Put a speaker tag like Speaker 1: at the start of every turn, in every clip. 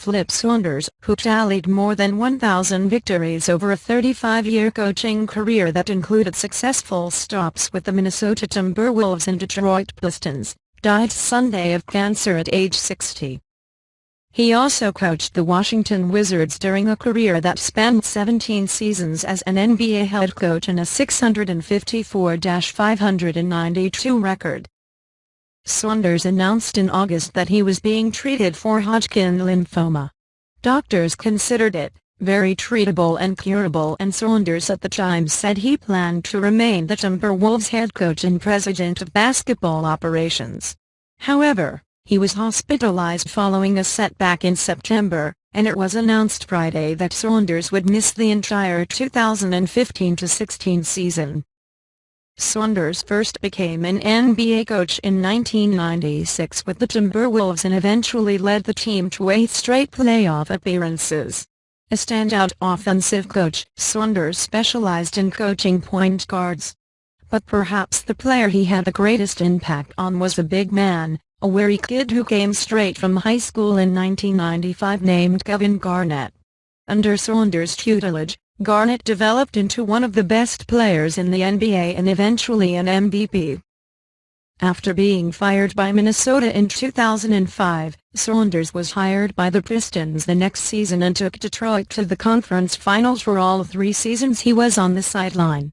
Speaker 1: Flip Saunders, who tallied more than 1,000 victories over a 35-year coaching career that included successful stops with the Minnesota Timberwolves and Detroit Pistons, died Sunday of cancer at age 60. He also coached the Washington Wizards during a career that spanned 17 seasons as an NBA head coach and a 654-592 record. Saunders announced in August that he was being treated for Hodgkin lymphoma. Doctors considered it very treatable and curable, and Saunders at the time said he planned to remain the Timberwolves head coach and president of basketball operations. However, he was hospitalized following a setback in September, and it was announced Friday that Saunders would miss the entire 2015-16 season. Saunders first became an NBA coach in 1996 with the Timberwolves and eventually led the team to 8 straight playoff appearances. A standout offensive coach, Saunders specialized in coaching point guards. But perhaps the player he had the greatest impact on was a big man, a wary kid who came straight from high school in 1995 named Kevin Garnett. Under Saunders' tutelage, Garnett developed into one of the best players in the NBA and eventually an MVP. After being fired by Minnesota in 2005, Saunders was hired by the Pistons the next season and took Detroit to the conference finals for all 3 seasons he was on the sideline.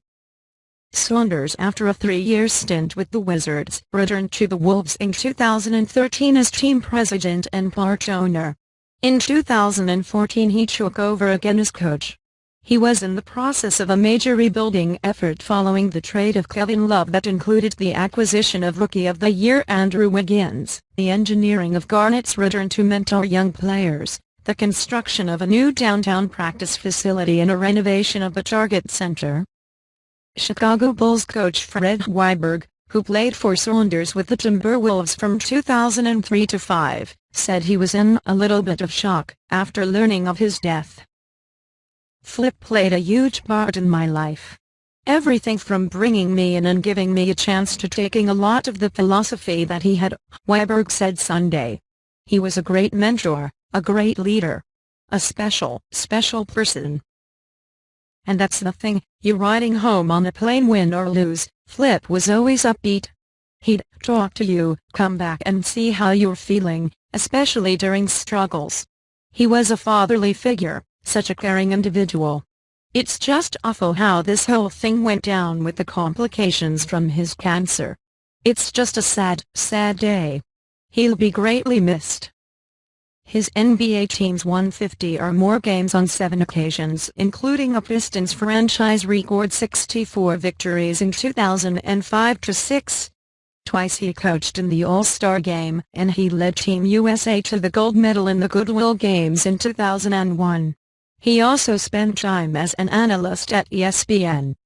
Speaker 1: Saunders, after a 3-year stint with the Wizards, returned to the Wolves in 2013 as team president and part owner. In 2014 he took over again as coach. He was in the process of a major rebuilding effort following the trade of Kevin Love that included the acquisition of Rookie of the Year Andrew Wiggins, the engineering of Garnett's return to mentor young players, the construction of a new downtown practice facility and a renovation of the Target Center. Chicago Bulls coach Fred Hoiberg, who played for Saunders with the Timberwolves from 2003 to 5, said he was in a little bit of shock after learning of his death. "Flip played a huge part in my life. Everything from bringing me in and giving me a chance to taking a lot of the philosophy that he had," Hoiberg said Sunday. "He was a great mentor, a great leader. A special person. And that's the thing, you're riding home on a plane, win or lose, Flip was always upbeat. He'd talk to you, come back and see how you're feeling, especially during struggles. He was a fatherly figure, such a caring individual. It's just awful how this whole thing went down with the complications from his cancer. It's just a sad day. He'll be greatly missed." His NBA teams won 50 or more games on 7 occasions, including a Pistons franchise record 64 victories in 2005-06. Twice he coached in the All-Star Game, and he led Team USA to the gold medal in the Goodwill Games in 2001. He also spent time as an analyst at ESPN.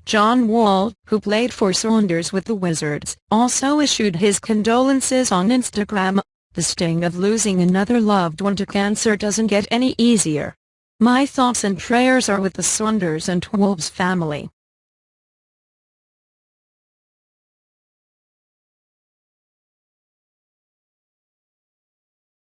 Speaker 1: John Wall, who played for Saunders with the Wizards, also issued his condolences on Instagram. "The sting of losing another loved one to cancer doesn't get any easier. My thoughts and prayers are with the Saunders and Wolves family."